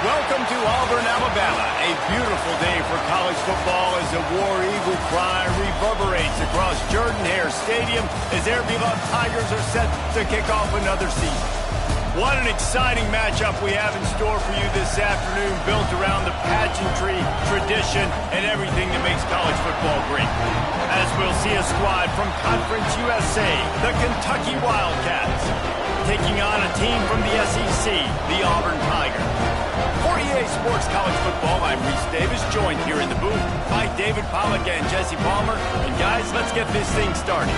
Welcome to Auburn, Alabama. A beautiful day for college football as the War Eagle cry reverberates across Jordan-Hare Stadium as their beloved Tigers are set to kick off another season. What an exciting matchup we have in store for you this afternoon, built around the pageantry, tradition, and everything that makes college football great. As we'll see a squad from Conference USA, the Kentucky Wildcats, taking on a team from the SEC, the Auburn Tigers. For EA Sports College Football, I'm Reese Davis, joined here in the booth by David Pollack and Jesse Palmer. And guys, let's get this thing started.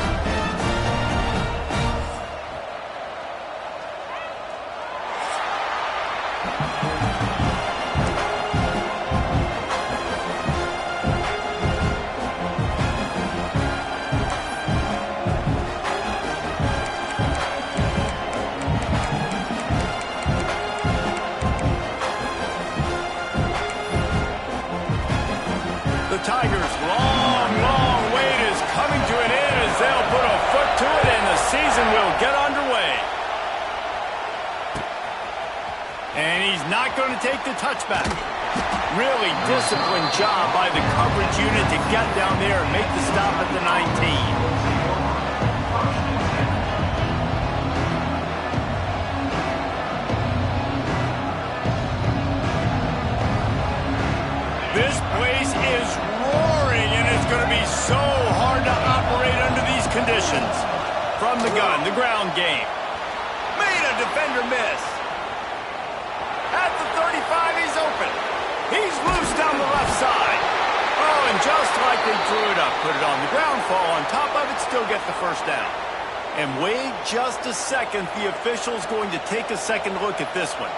Tigers' long wait is coming to an end as they'll put a foot to it and the season will get underway. And he's not going to take the touchback. Really disciplined job by the coverage unit to get down there and make the stop at the 19. This place is roaring, and it's going to be so hard to operate under these conditions. From the gun, the ground game. Made a defender miss. At the 35, he's open. He's loose down the left side. Oh, and just like they drew it up, put it on the ground, fall on top of it, still get the first down. And wait just a second, the official's going to take a second look at this one.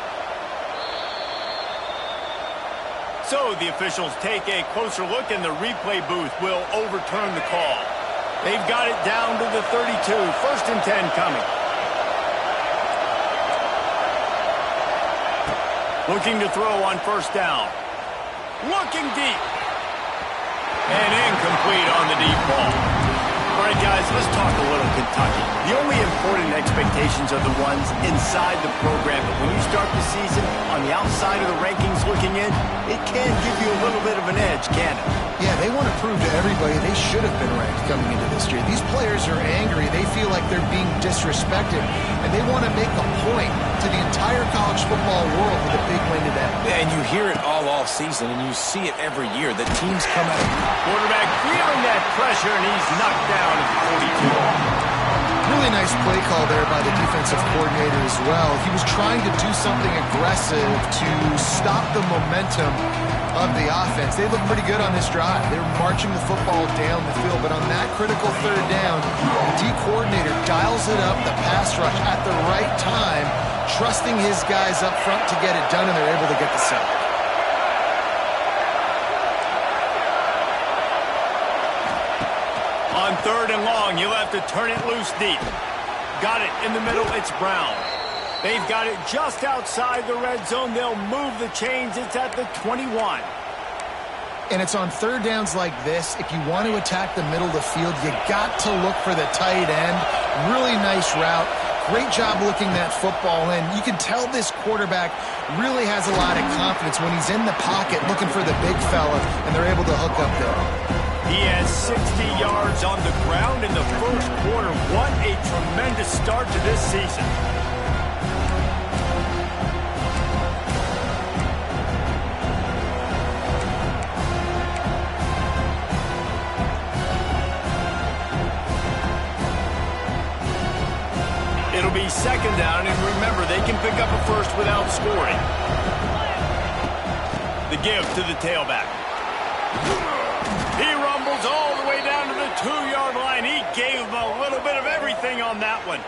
So the officials take a closer look, and the replay booth will overturn the call. They've got it down to the 32. First and 10 coming. Looking to throw on first down. Looking deep. And incomplete on the deep ball. All right, guys, let's talk a little Kentucky. The only important expectations are the ones inside the program. But when you start the season on the outside of the rankings looking in, it can give you a little bit of an edge, can't it? Yeah, they want to prove to everybody they should have been ranked coming into this year. These players are angry. They feel like they're being disrespected, and they want to make a point to the entire college football world with a big win today. Yeah, and you hear it all off season, and you see it every year. The teams come out. Quarterback feeling that pressure, and he's knocked down at the 42. Really nice play call there by the defensive coordinator as well. He was trying to do something aggressive to stop the momentum of the offense. They look pretty good on this drive. They were marching the football down the field, but on that critical third down, the D coordinator dials it up, the pass rush at the right time, trusting his guys up front to get it done, and they're able to get the sack. On third and long, you'll have to turn it loose deep. Got it in the middle, it's Brown. They've got it just outside the red zone. They'll move the chains. It's at the 21. And it's on third downs like this. If you want to attack the middle of the field, you got to look for the tight end. Really nice route. Great job looking that football in. You can tell this quarterback really has a lot of confidence when he's in the pocket looking for the big fella, and they're able to hook up there. He has 60 yards on the ground in the first quarter. What a tremendous start to this season. It'll be second down, and remember, they can pick up a first without scoring. The give to the tailback. He rumbles all the way down to the 2-yard line. He gave him a little bit of everything on that one.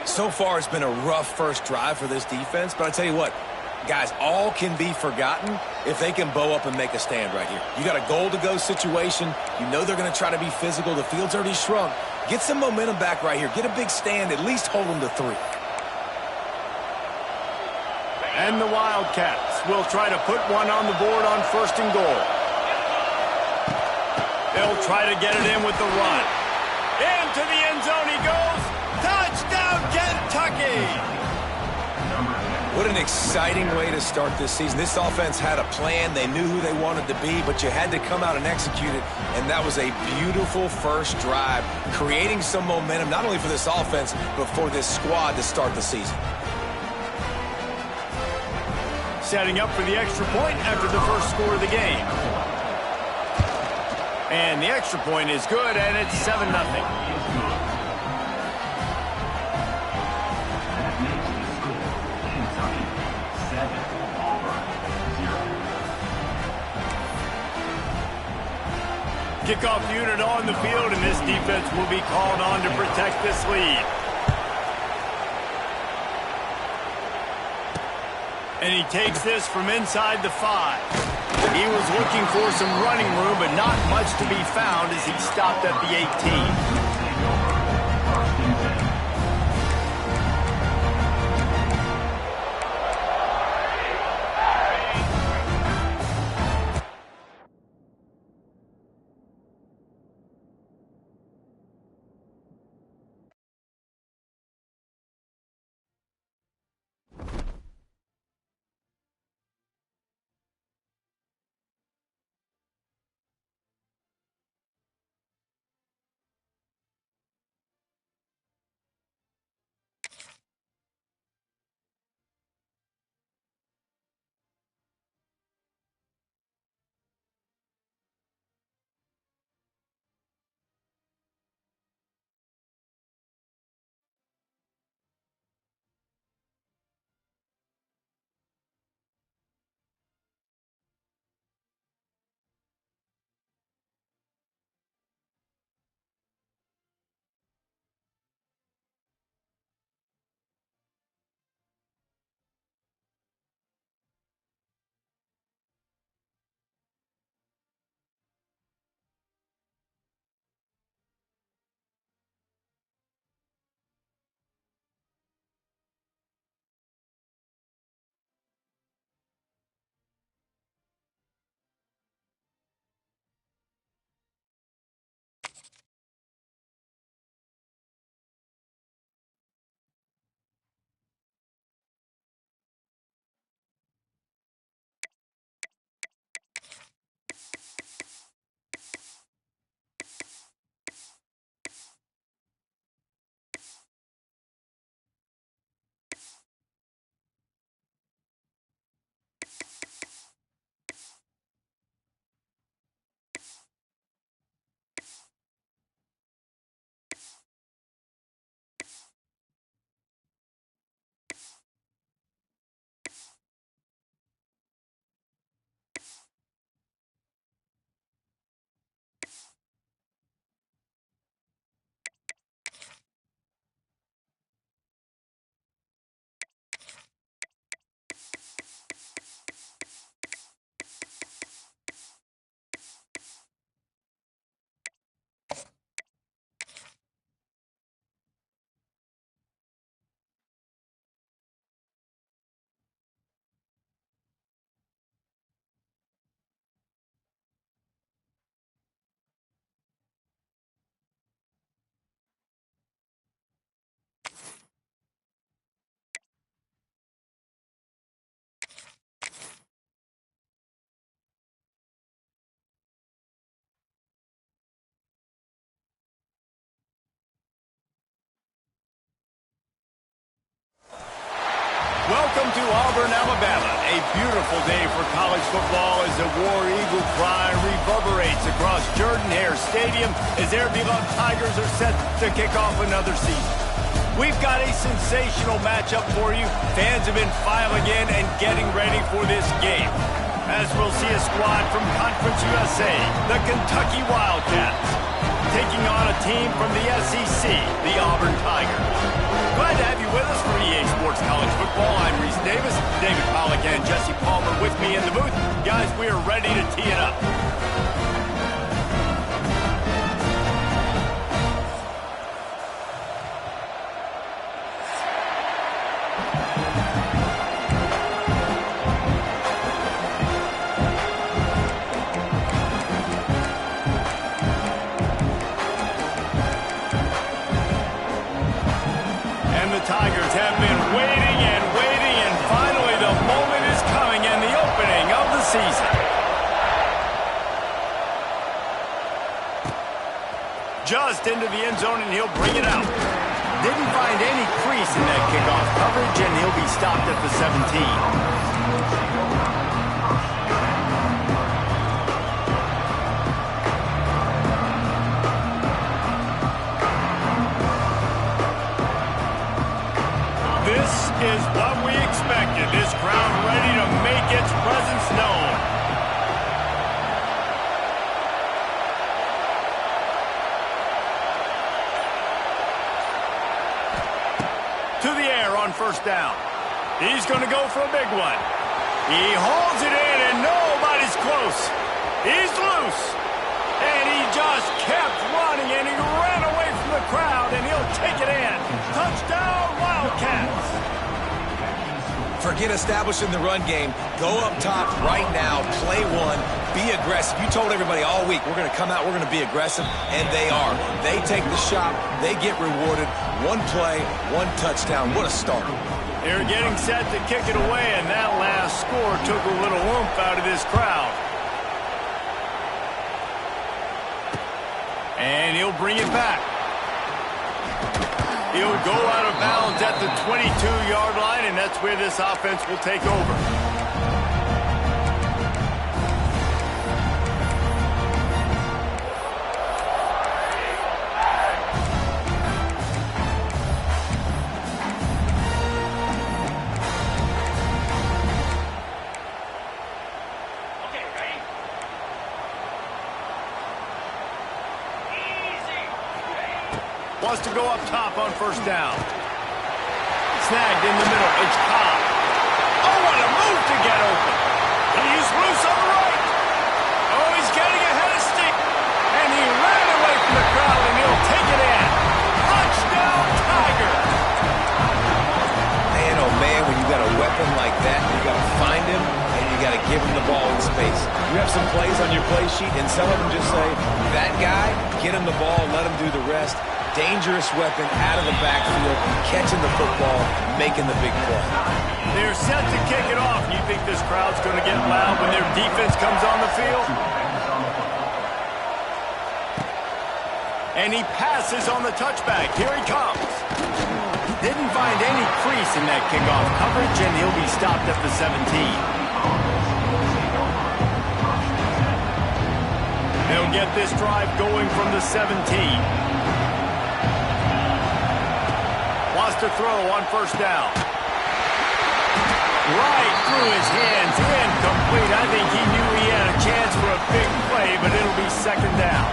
So far, it's been a rough first drive for this defense, but I tell you what, guys, all can be forgotten if they can bow up and make a stand right here. You got a goal-to-go situation. You know they're going to try to be physical. The field's already shrunk. Get some momentum back right here. Get a big stand. At least hold them to 3. And the Wildcats will try to put one on the board on first and goal. They'll try to get it in with the run. Into the end zone he goes. Touchdown, Kentucky! What an exciting way to start this season. This offense had a plan. They knew who they wanted to be, but you had to come out and execute it, and that was a beautiful first drive, creating some momentum, not only for this offense, but for this squad to start the season. Setting up for the extra point after the first score of the game. And the extra point is good, and it's 7-0. Kickoff unit on the field, and this defense will be called on to protect this lead. And he takes this from inside the 5. He was looking for some running room, but not much to be found as he stopped at the 18. Welcome to Auburn, Alabama. A beautiful day for college football as the War Eagle cry reverberates across Jordan-Hare Stadium as their beloved Tigers are set to kick off another season. We've got a sensational matchup for you. Fans have been filing in and getting ready for this game, as we'll see a squad from Conference USA, the Kentucky Wildcats, taking on a team from the SEC, the Auburn Tigers. Glad to have you with us for EA Sports College Football. I'm Reese Davis, David Pollack and Jesse Palmer with me in the booth. Guys, we are ready to tee it up. Tigers have been waiting and waiting, and finally just into the end zone, and he'll bring it out. Didn't find any crease in that kickoff coverage, and he'll be stopped at the 17. This is what we expected. This crowd ready to make its presence known. To the air on first down. He's going to go for a big one. He holds it in, and nobody's close. He's loose. And he just kept running, and he ran away from the crowd, and he'll take it in. Touchdown, Wildcats. Forget establishing the run game. Go up top right now. Play one. Be aggressive. You told everybody all week, we're going to come out, we're going to be aggressive, and they are. They take the shot. They get rewarded. One play, one touchdown. What a start. They're getting set to kick it away, and that last score took a little oomph out of this crowd. And he'll bring it back. He'll go out of bounds at the 22-yard line, and that's where this offense will take over. Wants to go up top on first down. Snagged in the middle. It's Ncaa. Oh, what a move to get open. He's loose on the right. Oh, he's getting ahead of stick. And he ran away from the crowd, and he'll take it in. Touchdown, Tigers. Man, oh man, when you got a weapon like that, you got to find him, and you got to give him the ball in space. You have some plays on your play sheet, and some of them just say, that guy, get him the ball, let him do the rest. Dangerous weapon out of the backfield, catching the football, making the big play. They're set to kick it off. You think this crowd's going to get loud when their defense comes on the field? And he passes on the touchback. Here he comes. Didn't find any crease in that kickoff coverage, and he'll be stopped at the 17. They'll get this drive going from the 17. Wants to throw on first down. Right through his hands, incomplete. I think he knew he had a chance for a big play, but it'll be second down.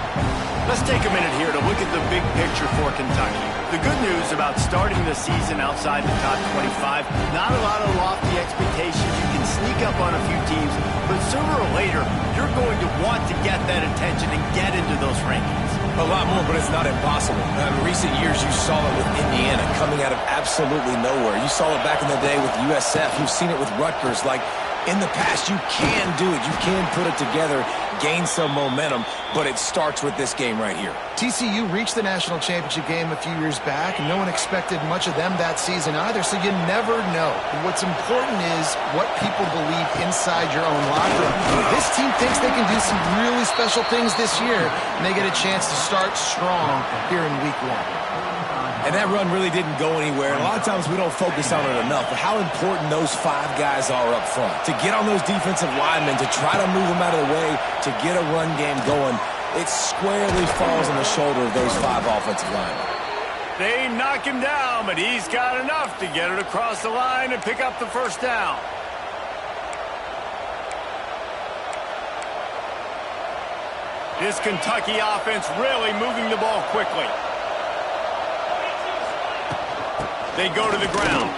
Let's take a minute here to look at the big picture for Kentucky. The good news about starting the season outside the top 25, not a lot of lofty expectations. You can sneak up on a few teams, but sooner or later, you're going to want to get that attention and get into those rankings. A lot more, but it's not impossible. In recent years, you saw it with Indiana coming out of absolutely nowhere. You saw it back in the day with USF. You've seen it with Rutgers. Like, in the past, you can do it. You can put it together, gain some momentum, but it starts with this game right here. TCU reached the national championship game a few years back, and no one expected much of them that season either, so you never know. What's important is what people believe inside your own locker room. This team thinks they can do some really special things this year, and they get a chance to start strong here in week one. And that run really didn't go anywhere. And a lot of times we don't focus on it enough, but how important those five guys are up front. To get on those defensive linemen, to try to move them out of the way, to get a run game going, it squarely falls on the shoulder of those five offensive linemen. They knock him down, but he's got enough to get it across the line and pick up the first down. This Kentucky offense really moving the ball quickly. They go to the ground.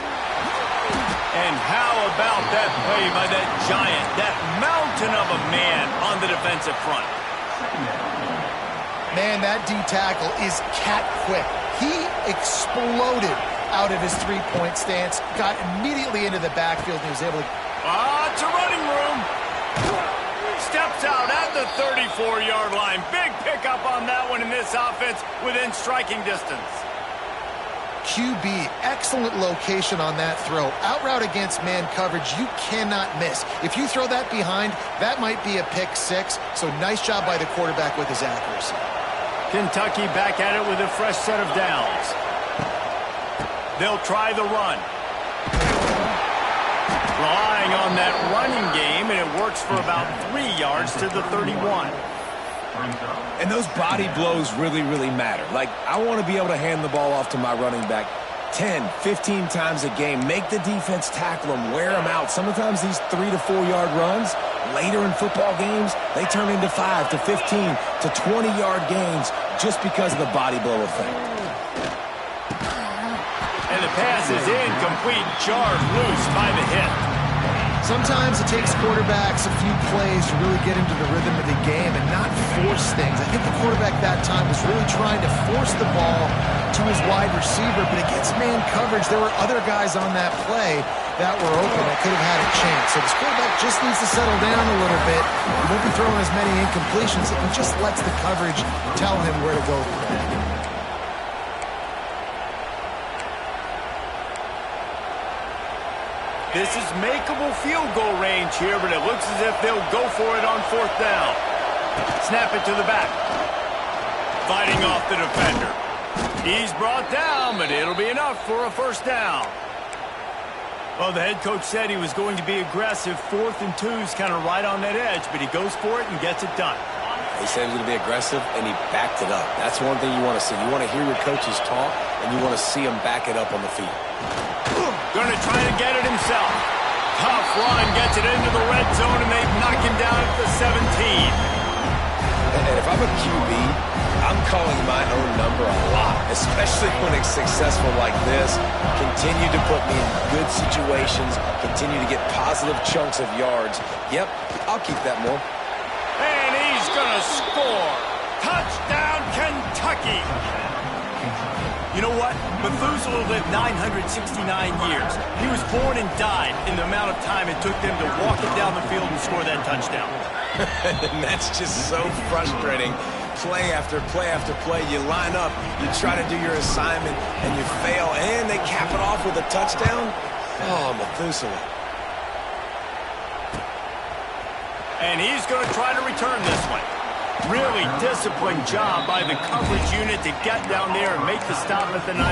And how about that play by that giant, that mountain of a man on the defensive front? Man, that D tackle is cat quick. He exploded out of his three-point stance, got immediately into the backfield, and he was able to... It's a running room. Steps out at the 34-yard line. Big pickup on that one in this offense within striking distance. QB, excellent location on that throw. Out route against man coverage, you cannot miss. If you throw that behind, that might be a pick six. So nice job by the quarterback with his accuracy. Kentucky back at it with a fresh set of downs. They'll try the run. Relying on that running game, and it works for about 3 yards to the 31. And those body blows really, really matter. Like, I want to be able to hand the ball off to my running back 10, 15 times a game. Make the defense tackle them, wear them out. Sometimes these 3 to 4 yard runs, later in football games, they turn into 5 to 15 to 20 yard gains just because of the body blow effect. And the pass is incomplete, jarred loose by the hit. Sometimes it takes quarterbacks a few plays to really get into the rhythm of the game and not force things. I think the quarterback that time was really trying to force the ball to his wide receiver, but against man coverage, there were other guys on that play that were open that could have had a chance. So this quarterback just needs to settle down a little bit. He won't be throwing as many incompletions if he just lets the coverage tell him where to go from there. This is makeable field goal range here, but it looks as if they'll go for it on 4th down. Snap it to the back. Fighting off the defender. He's brought down, but it'll be enough for a 1st down. Well, the head coach said he was going to be aggressive. 4th and 2 is kind of right on that edge, but he goes for it and gets it done. He said he was going to be aggressive, and he backed it up. That's one thing you want to see. You want to hear your coaches talk, and you want to see them back it up on the field. Going to try to get it himself. Tough run, gets it into the red zone, and they knock him down at the 17. And if I'm a QB, I'm calling my own number a lot, especially when it's successful like this. Continue to put me in good situations, continue to get positive chunks of yards. Yep, I'll keep that more. And he's going to score. Touchdown, Kentucky. You know what? Methuselah lived 969 years. He was born and died in the amount of time it took them to walk it down the field and score that touchdown. And that's just so frustrating. Play after play after play. You line up, you try to do your assignment, and you fail, and they cap it off with a touchdown? Oh, Methuselah. And he's going to try to return this one. Really disciplined job by the coverage unit to get down there and make the stop at the 19.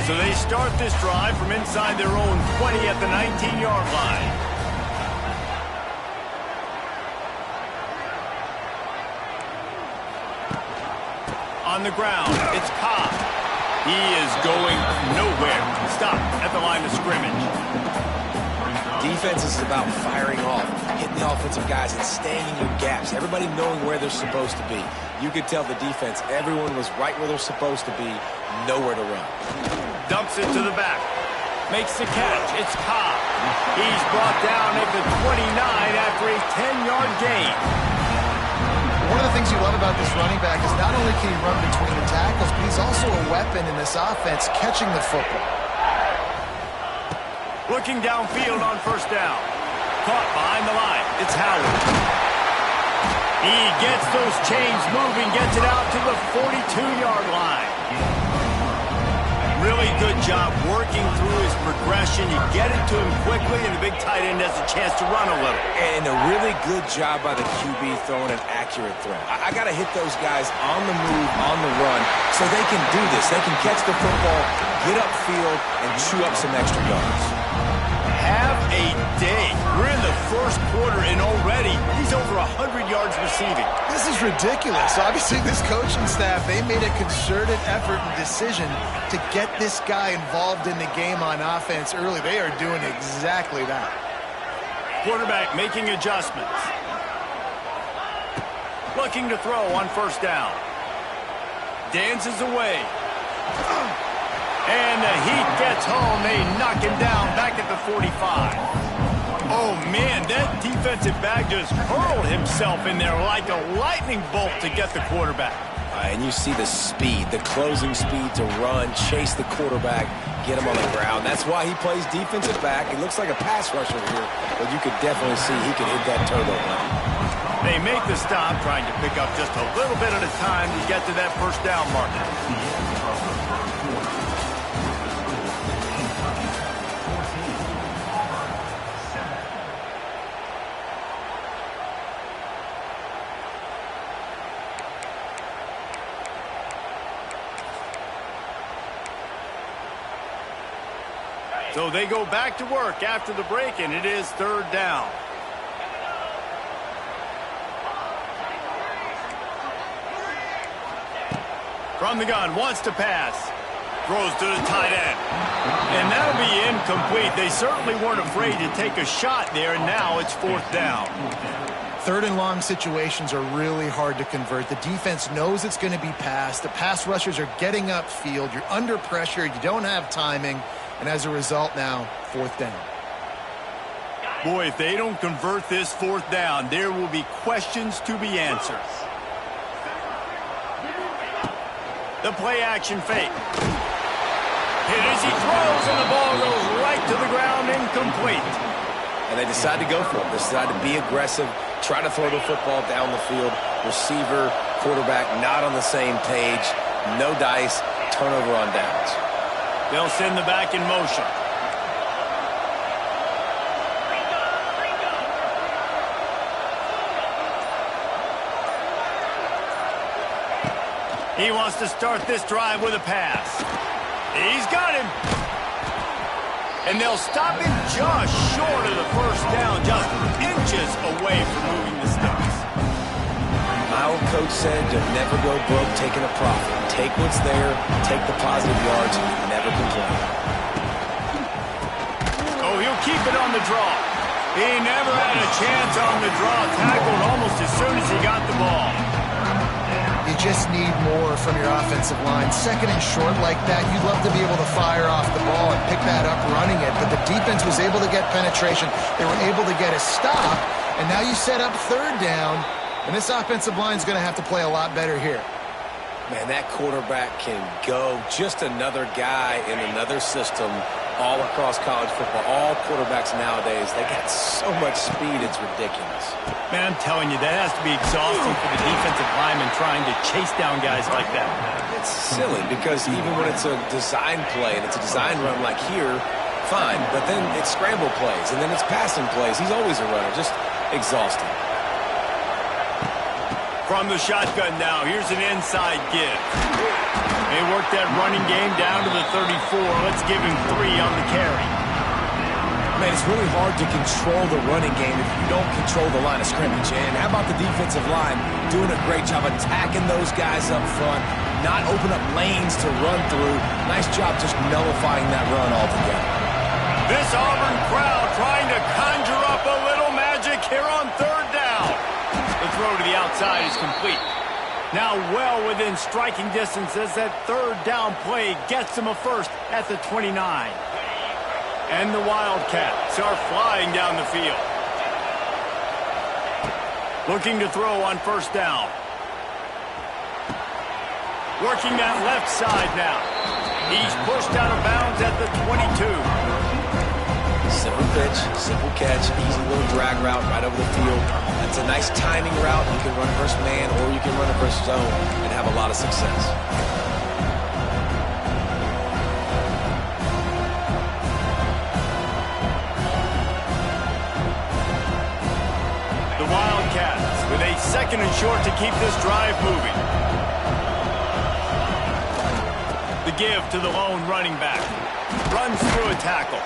So they start this drive from inside their own 20 at the 19-yard line. On the ground, it's Ncaa. He is going nowhere. Stop at the line of scrimmage. Defense is about firing off, hitting the offensive guys and staying in your gaps. Everybody knowing where they're supposed to be. You could tell the defense, everyone was right where they're supposed to be, nowhere to run. Dumps it to the back. Makes the catch. It's Ncaa. He's brought down at the 29 after a 10-yard gain. One of the things you love about this running back is not only can he run between the tackles, but he's also a weapon in this offense catching the football. Looking downfield on 1st down. Caught behind the line. It's Howard. He gets those chains moving, gets it out to the 42-yard line. Really good job working through his progression. You get it to him quickly, and the big tight end has a chance to run a little. And a really good job by the QB throwing an accurate throw. I got to hit those guys on the move, on the run, so they can do this. They can catch the football, get upfield, and chew up some extra yards. Have a day. We're in the 1st quarter, and already he's over 100 yards receiving. This is ridiculous. Obviously, this coaching staff, they made a concerted effort and decision to get this guy involved in the game on offense early. They are doing exactly that. Quarterback making adjustments. Looking to throw on 1st down. Dances away. And the heat gets home. They knock him down back at the 45. Oh, man, that defensive back just hurled himself in there like a lightning bolt to get the quarterback. And you see the speed, the closing speed to run, chase the quarterback, get him on the ground. That's why he plays defensive back. He looks like a pass rusher here, but you could definitely see he can hit that turbo button. They make the stop, trying to pick up just a little bit at a time to get to that 1st down marker. So they go back to work after the break, and it is 3rd down. From the gun, wants to pass. Throws to the tight end. And that'll be incomplete. They certainly weren't afraid to take a shot there, and now it's 4th down. 3rd and long situations are really hard to convert. The defense knows it's going to be passed. The pass rushers are getting upfield. You're under pressure. You don't have timing. And as a result now, 4th down. Boy, if they don't convert this 4th down, there will be questions to be answered. The play action fake. Hit as he throws, and the ball goes right to the ground, incomplete. And they decide to go for it. They decide to be aggressive, try to throw the football down the field. Receiver, quarterback, not on the same page. No dice, turnover on downs. They'll send the back in motion. He wants to start this drive with a pass. He's got him. And they'll stop him just short of the 1st down, just inches away from moving the sticks. My old coach said you'll never go broke taking a profit. Take what's there, take the positive yards, and never complain. Oh, he'll keep it on the draw. He never had a chance on the draw, tackled almost as soon as he got the ball. You just need more from your offensive line. 2nd and short like that, you'd love to be able to fire off the ball and pick that up running it, but the defense was able to get penetration. They were able to get a stop, and now you set up 3rd down, and this offensive line is going to have to play a lot better here. Man, that quarterback can go. Just another guy in another system all across college football. All quarterbacks nowadays, they got so much speed, it's ridiculous. Man, I'm telling you, that has to be exhausting for the defensive lineman trying to chase down guys like that. It's silly because even when it's a design play and it's a design run like here, fine. But then it's scramble plays and then it's passing plays. He's always a runner. Just exhausting. From the shotgun now, here's an inside give. They work that running game down to the 34. Let's give him 3 on the carry. Man, it's really hard to control the running game if you don't control the line of scrimmage. And how about the defensive line doing a great job attacking those guys up front, not open up lanes to run through. Nice job just nullifying that run altogether. This Auburn crowd trying to conjure up a little magic here on 3rd down. The throw to the outside is complete. Now well within striking distance as that 3rd down play gets them a first at the 29. And the Wildcats are flying down the field. Looking to throw on 1st down. Working that left side now. He's pushed out of bounds at the 22. Simple pitch, simple catch, easy little drag route right over the field. It's a nice timing route. You can run it versus man or you can run it versus zone and have a lot of success. The Wildcats with a 2nd and short to keep this drive moving. The give to the lone running back. Runs through a tackle.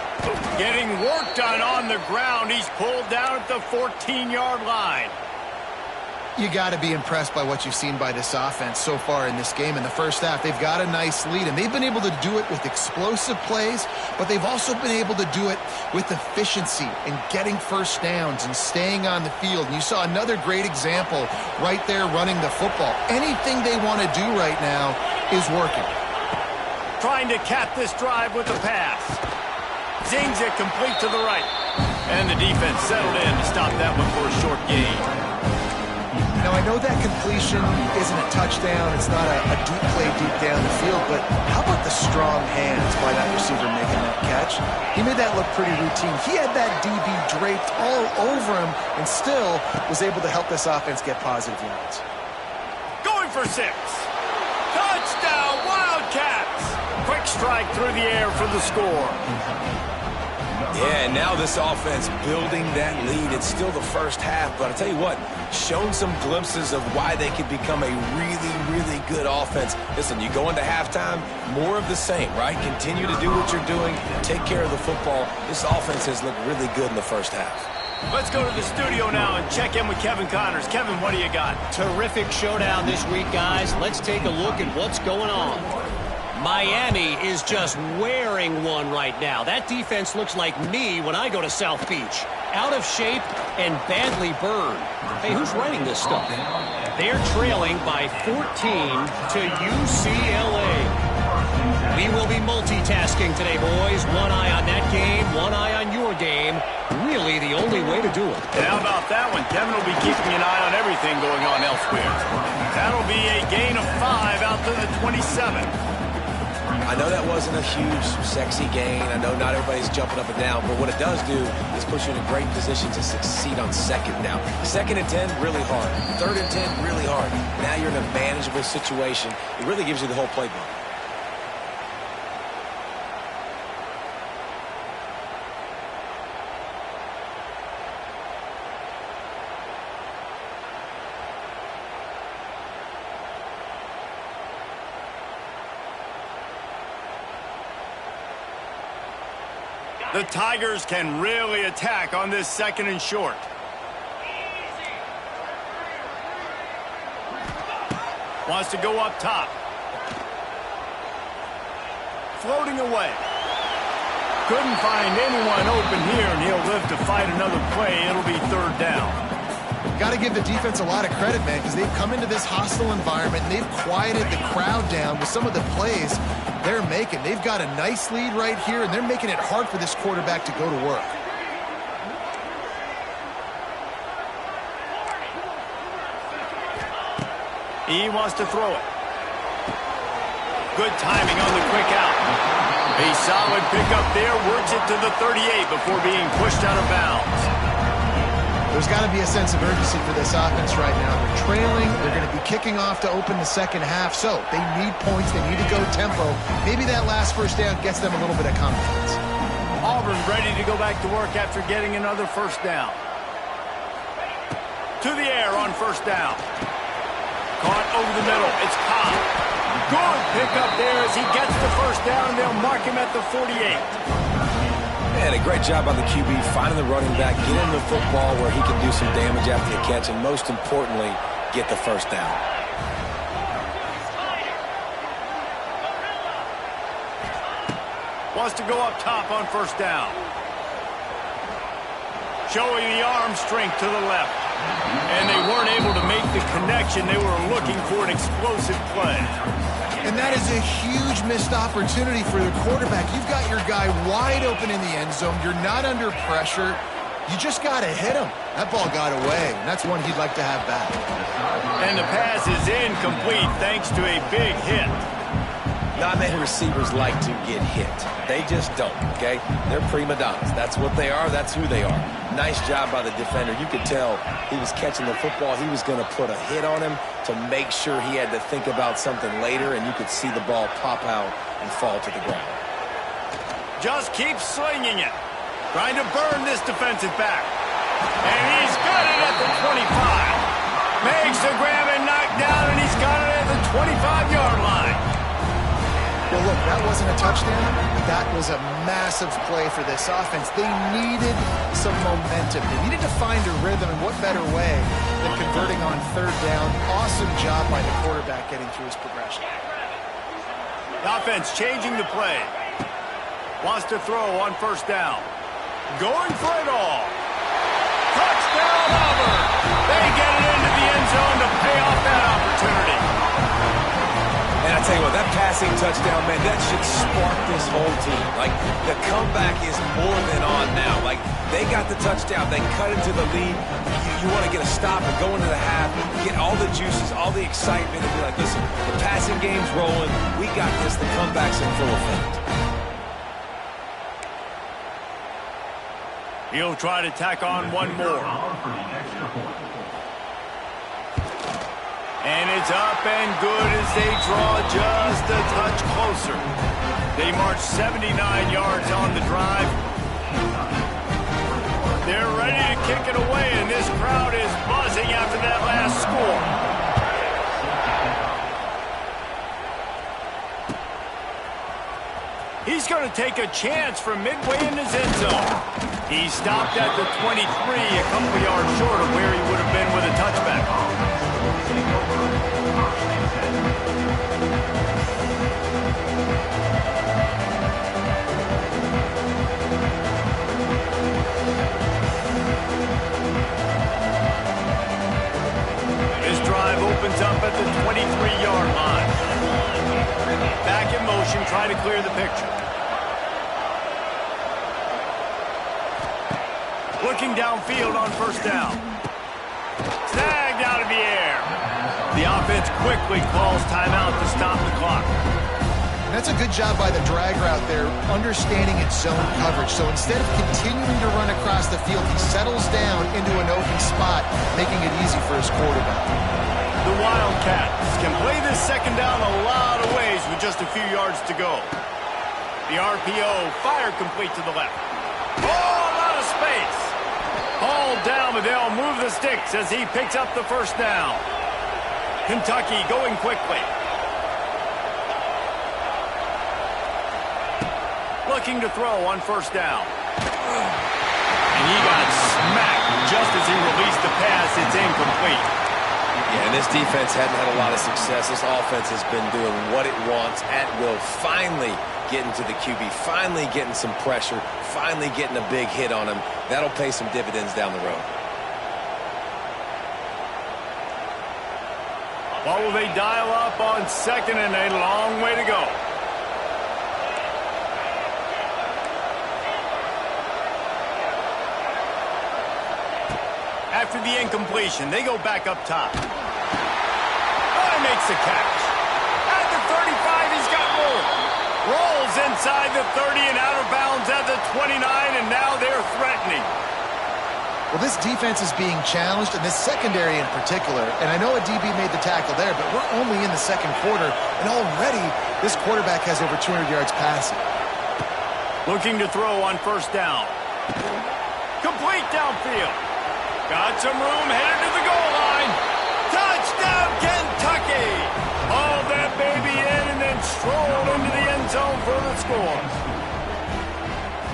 Getting work done on the ground. He's pulled down at the 14-yard line. You got to be impressed by what you've seen by this offense so far in this game. In the first half, they've got a nice lead, and they've been able to do it with explosive plays, but they've also been able to do it with efficiency and getting 1st downs and staying on the field. And you saw another great example right there running the football. Anything they want to do right now is working. Trying to cap this drive with a pass. Zings it complete to the right. And the defense settled in to stop that one for a short gain. Now, I know that completion isn't a touchdown. It's not a deep play deep down the field, but how about the strong hands by that receiver making that catch? He made that look pretty routine. He had that DB draped all over him and still was able to help this offense get positive yards. Going for 6. Touchdown, Wildcats! Quick strike through the air for the score. Yeah, and now this offense building that lead. It's still the first half, but I'll tell you what, shown some glimpses of why they could become a really, really good offense. Listen, you go into halftime, more of the same, right? Continue to do what you're doing, take care of the football. This offense has looked really good in the first half. Let's go to the studio now and check in with Kevin Connors. Kevin, what do you got? Terrific showdown this week, guys. Let's take a look at what's going on. Miami is just wearing one right now. That defense looks like me when I go to South Beach. Out of shape and badly burned. Hey, who's writing this stuff? They're trailing by 14 to UCLA. We will be multitasking today, boys. One eye on that game, one eye on your game. Really the only way to do it. And how about that one? Kevin will be keeping an eye on everything going on elsewhere. That'll be a gain of 5 out to the 27. I know that wasn't a huge, sexy gain. I know not everybody's jumping up and down, but what it does do is put you in a great position to succeed on second down. 2nd and 10, really hard. 3rd and 10, really hard. Now you're in a manageable situation. It really gives you the whole playbook. The Tigers can really attack on this 2nd and short. Wants to go up top. Floating away. Couldn't find anyone open here, and he'll live to fight another play. It'll be 3rd down. Got to give the defense a lot of credit, man, because they've come into this hostile environment, and they've quieted the crowd down with some of the plays they're making. They've got a nice lead right here, and they're making it hard for this quarterback to go to work. He wants to throw it. Good timing on the quick out. A solid pickup there, works it to the 38 before being pushed out of bounds. There's got to be a sense of urgency for this offense right now. They're trailing. They're going to be kicking off to open the second half. So they need points. They need to go tempo. Maybe that last first down gets them a little bit of confidence. Auburn ready to go back to work after getting another first down. To the air on first down. Caught over the middle. It's Ncaa. Good pickup there as he gets the first down. They'll mark him at the 48. And a great job by the QB finding the running back, get him the football where he can do some damage after the catch, and most importantly, get the first down. Wants to go up top on first down. Showing the arm strength to the left. And they weren't able to make the connection. They were looking for an explosive play. And that is a huge missed opportunity for the quarterback. You've got your guy wide open in the end zone. You're not under pressure. You just got to hit him. That ball got away, and that's one he'd like to have back. And the pass is incomplete thanks to a big hit. Not many receivers like to get hit. They just don't, okay? They're prima donnas. That's what they are. That's who they are. Nice job by the defender. You could tell he was catching the football. He was going to put a hit on him to make sure he had to think about something later, and you could see the ball pop out and fall to the ground. Just keep slinging it. Trying to burn this defensive back. And he's got it at the 25. Makes the grab and knock down, and he's got it at the 25-yard line. Well, look, that wasn't a touchdown. That was a massive play for this offense. They needed some momentum. They needed to find a rhythm, and what better way than converting on 3rd down. Awesome job by the quarterback getting through his progression. The offense changing the play. Wants to throw on first down. Going for it all. Touchdown, Auburn. They get it into the end zone to pay off that opportunity. And I tell you what, that passing touchdown, man, that should spark this whole team. Like, the comeback is more than on now. Like, they got the touchdown. They cut into the lead. You want to get a stop and go into the half, get all the juices, all the excitement, and be like, listen, the passing game's rolling. We got this. The comeback's in full effect. He'll try to tack on one more. And it's up and good as they draw just a touch closer. They march 79 yards on the drive. They're ready to kick it away, and this crowd is buzzing after that last score. He's going to take a chance from midway in his end zone. He stopped at the 23, a couple yards short of where he would have been with a touchback. This drive opens up at the 23-yard line. Back in motion, trying to clear the picture. Looking downfield on first down. Snagged out of the air. The offense quickly calls timeout to stop the clock. That's a good job by the drag route there, understanding its zone coverage. So instead of continuing to run across the field, he settles down into an open spot, making it easy for his quarterback. The Wildcats can play this second down a lot of ways with just a few yards to go. The RPO fire complete to the left. Oh, a lot of space. Hauled down, but they'll move the sticks as he picks up the first down. Kentucky going quickly. Looking to throw on first down. And he got smacked just as he released the pass. It's incomplete. Yeah, and this defense hadn't had a lot of success. This offense has been doing what it wants at will. Finally getting to the QB, finally getting some pressure, finally getting a big hit on him. That'll pay some dividends down the road. What will they dial up on second and a long way to go? After the incompletion, they go back up top. Oh, he makes the catch. At the 35, he's got room. Rolls inside the 30 and out of bounds at the 29, and now they're threatening. Well, this defense is being challenged, and this secondary in particular. And I know a DB made the tackle there, but we're only in the second quarter, and already this quarterback has over 200 yards passing. Looking to throw on first down. Complete downfield. Got some room, headed to the goal line. Touchdown, Kentucky! Haul that baby in and then stroll into the end zone for the score.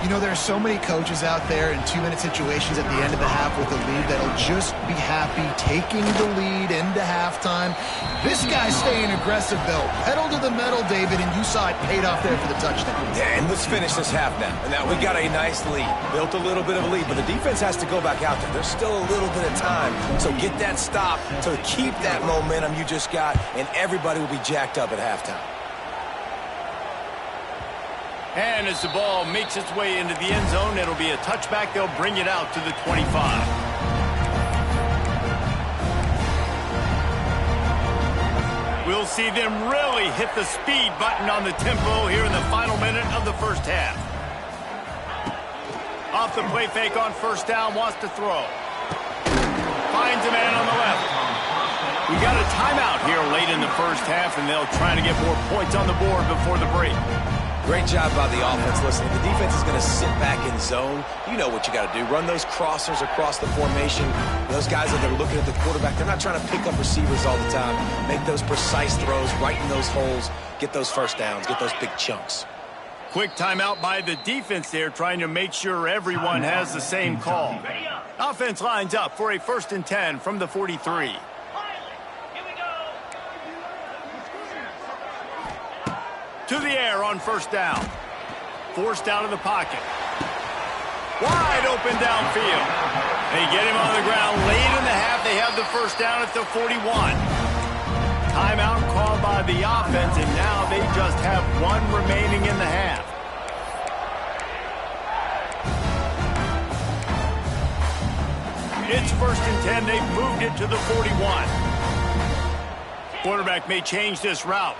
You know, there are so many coaches out there in 2-minute situations at the end of the half with a lead that'll just be happy taking the lead into halftime. This guy's staying aggressive, though. Pedal to the metal, David, and you saw it paid off there for the touchdown. Yeah, and let's finish this half now. And now we got a nice lead. Built a little bit of a lead, but the defense has to go back out there. There's still a little bit of time. So get that stop to keep that momentum you just got, and everybody will be jacked up at halftime. And as the ball makes its way into the end zone, it'll be a touchback. They'll bring it out to the 25. We'll see them really hit the speed button on the tempo here in the final minute of the first half. Off the play fake on first down, wants to throw. Finds a man on the left. We got a timeout here late in the first half, and they'll try to get more points on the board before the break. Great job by the offense. Listen, if the defense is going to sit back in zone, you know what you got to do. Run those crossers across the formation. Those guys that are looking at the quarterback, they're not trying to pick up receivers all the time. Make those precise throws, right in those holes, get those first downs, get those big chunks. Quick timeout by the defense there, trying to make sure everyone has the same call. Offense lines up for a 1st and 10 from the 43. To the air on first down. Forced out of the pocket. Wide open downfield. They get him on the ground late in the half. They have the first down at the 41. Timeout called by the offense, and now they just have one remaining in the half. It's 1st and 10. They've moved it to the 41. Quarterback may change this route.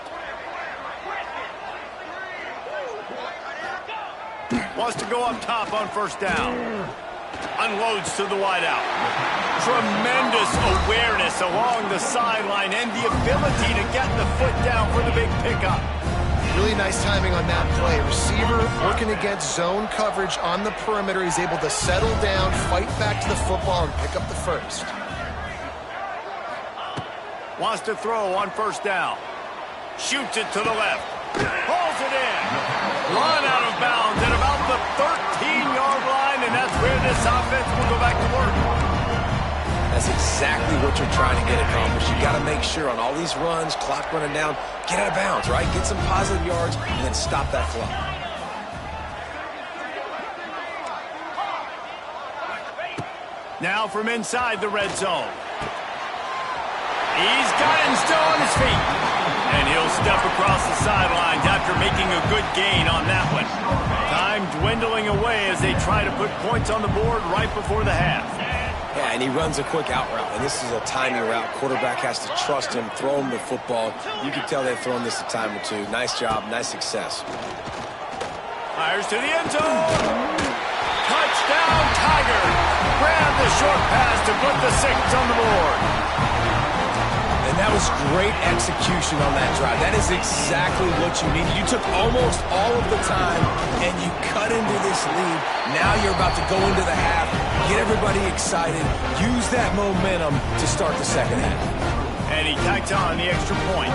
Wants to go up top on first down. Unloads to the wideout. Tremendous awareness along the sideline and the ability to get the foot down for the big pickup. Really nice timing on that play. Receiver working against zone coverage on the perimeter. He's able to settle down, fight back to the football, and pick up the first. Wants to throw on first down. Shoots it to the left. Pulls it in. Run out of bounds at about the 13-yard line, and that's where this offense will go back to work. That's exactly what you're trying to get accomplished. You got to make sure on all these runs, clock running down, get out of bounds, right? Get some positive yards, and then stop that clock. Now from inside the red zone. He's got it and still on his feet. And he'll step across the sidelines after making a good gain on that one. Time dwindling away as they try to put points on the board right before the half. Yeah, and he runs a quick out route, and this is a timing route. Quarterback has to trust him, throw him the football. You can tell they've thrown this a time or two. Nice job, nice success. Fires to the end zone. Touchdown, Tigers. Grab the short pass to put the 6 on the board. And that was great execution on that drive. That is exactly what you needed. You took almost all of the time, and you cut into this lead. Now you're about to go into the half, get everybody excited, use that momentum to start the second half. And he tacks on the extra point.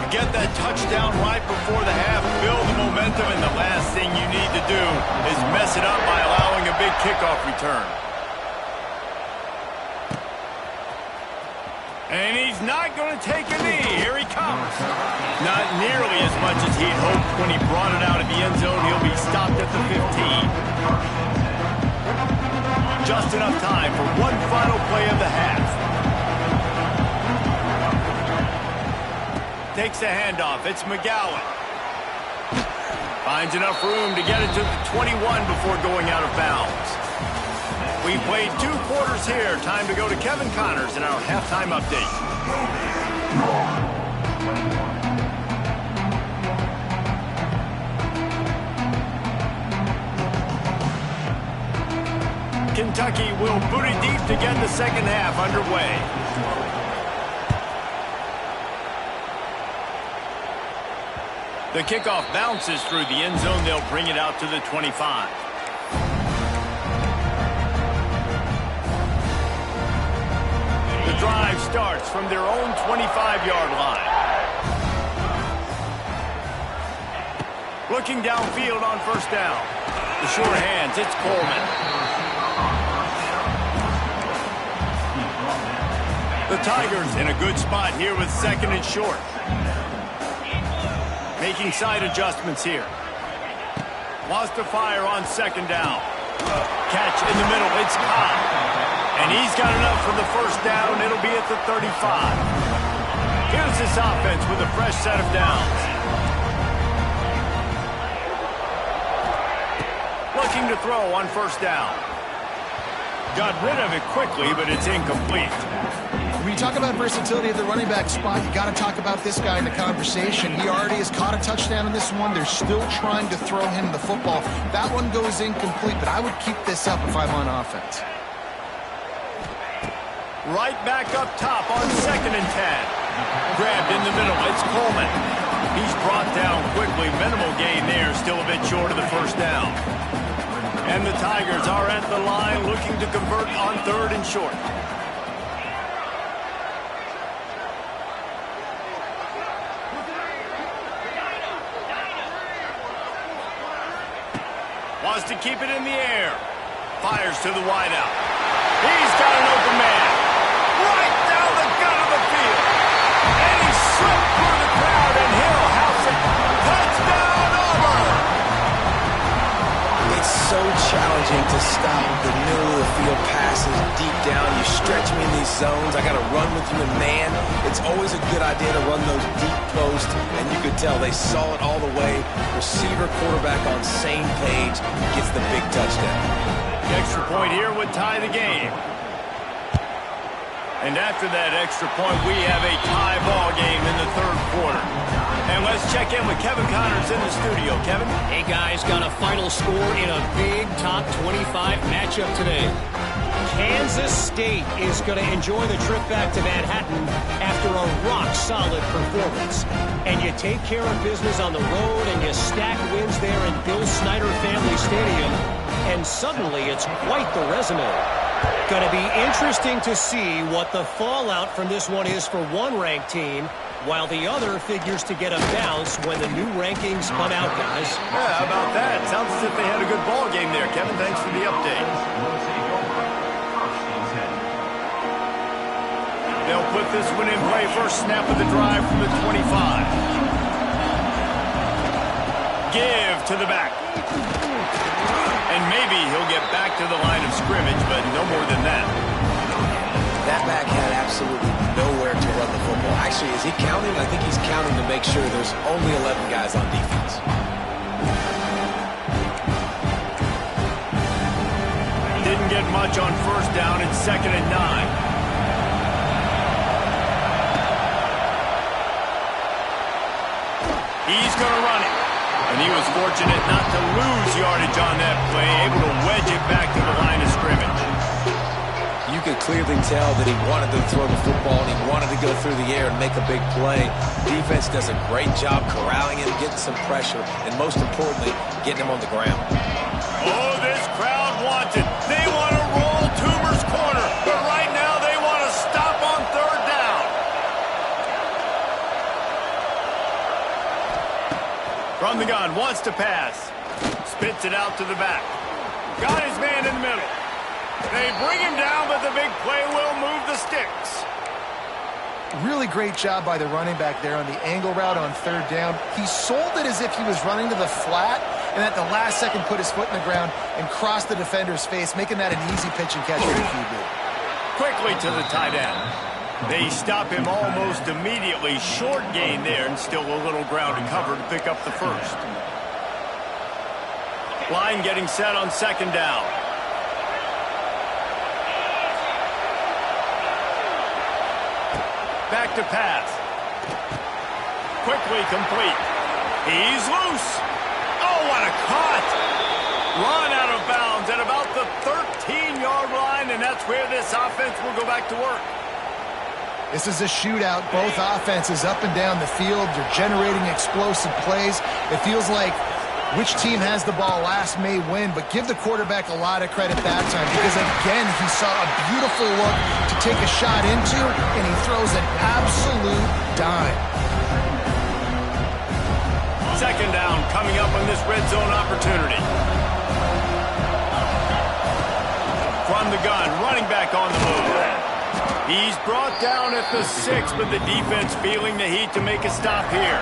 You get that touchdown right before the half, build the momentum, and the last thing you need to do is mess it up by allowing a big kickoff return. And he's not going to take a knee. Here he comes. Not nearly as much as he'd hoped when he brought it out of the end zone. He'll be stopped at the 15. Just enough time for one final play of the half. Takes the handoff. It's McGowan. Finds enough room to get it to the 21 before going out of bounds. We played 2 quarters here. Time to go to Kevin Connors in our halftime update. Kentucky will boot it deep to get the second half underway. The kickoff bounces through the end zone. They'll bring it out to the 25. The drive starts from their own 25-yard line. Looking downfield on first down. The short hands, it's Coleman. The Tigers in a good spot here with second and short. Making side adjustments here. Wants to fire on second down. Catch in the middle, it's Ncaa. And he's got enough for the first down. It'll be at the 35. Here's this offense with a fresh set of downs. Looking to throw on first down. Got rid of it quickly, but it's incomplete. When you talk about versatility at the running back spot, you got to talk about this guy in the conversation. He already has caught a touchdown in this one. They're still trying to throw him the football. That one goes incomplete, but I would keep this up if I'm on offense. Right back up top on second and 10. Grabbed in the middle. It's Coleman. He's brought down quickly. Minimal gain there. Still a bit short of the first down. And the Tigers are at the line looking to convert on third and short. Wants to keep it in the air. Fires to the wideout. He's got an open man. Right down the gut of the field. And he slipped through the crowd, and he'll house it. Touchdown, Auburn! It's so challenging to stop the middle of the field passes deep down. You stretch me in these zones. I got to run with you in man. It's always a good idea to run those deep posts, and you could tell they saw it all the way. Receiver, quarterback on same page, gets the big touchdown. The extra point here would tie the game. And after that extra point, we have a tie ball game in the third quarter. And let's check in with Kevin Connors in the studio. Kevin? Hey, guys, got a final score in a big top 25 matchup today. Kansas State is going to enjoy the trip back to Manhattan after a a rock-solid performance. And you take care of business on the road, and you stack wins there in Bill Snyder Family Stadium, and suddenly it's quite the resume. Going to be interesting to see what the fallout from this one is for one ranked team, while the other figures to get a bounce when the new rankings come out, guys. Yeah, how about that? Sounds as if they had a good ball game there. Kevin, thanks for the update. They'll put this one in play. First snap of the drive from the 25. Give to the back. And maybe he'll get back to the line of scrimmage, but no more than that. That back had absolutely nowhere to run the football. Actually, is he counting? I think he's counting to make sure there's only 11 guys on defense. Didn't get much on first down. It's 2nd and 9. He's going to run it. And he was fortunate not to lose yardage on that play, able to wedge it back to the line of scrimmage. You could clearly tell that he wanted to throw the football and he wanted to go through the air and make a big play. Defense does a great job corralling him, getting some pressure, and most importantly, getting him on the ground. Oh, this crowd wants it. They want to roll Toomer's corner, but right now they want to stop on 3rd down. From the gun, wants to pass. Spits it out to the back. Got his man in the middle. They bring him down, but the big play will move the sticks. Really great job by the running back there on the angle route on 3rd down. He sold it as if he was running to the flat, and at the last second put his foot in the ground and crossed the defender's face, making that an easy pitch and catch for the QB. Quickly to the tight end. They stop him almost immediately. Short gain there, and still a little ground to cover to pick up the first. Line getting set on 2nd down. Back to pass. Quickly complete. He's loose. Oh, what a cut. Run out of bounds at about the 13-yard line, and that's where this offense will go back to work. This is a shootout. Both offenses up and down the field. They're generating explosive plays. It feels like which team has the ball last may win, but give the quarterback a lot of credit that time because, again, he saw a beautiful look to take a shot into, and he throws an absolute dime. 2nd down coming up on this red zone opportunity. From the gun, running back on the move. He's brought down at the 6, but the defense feeling the heat to make a stop here.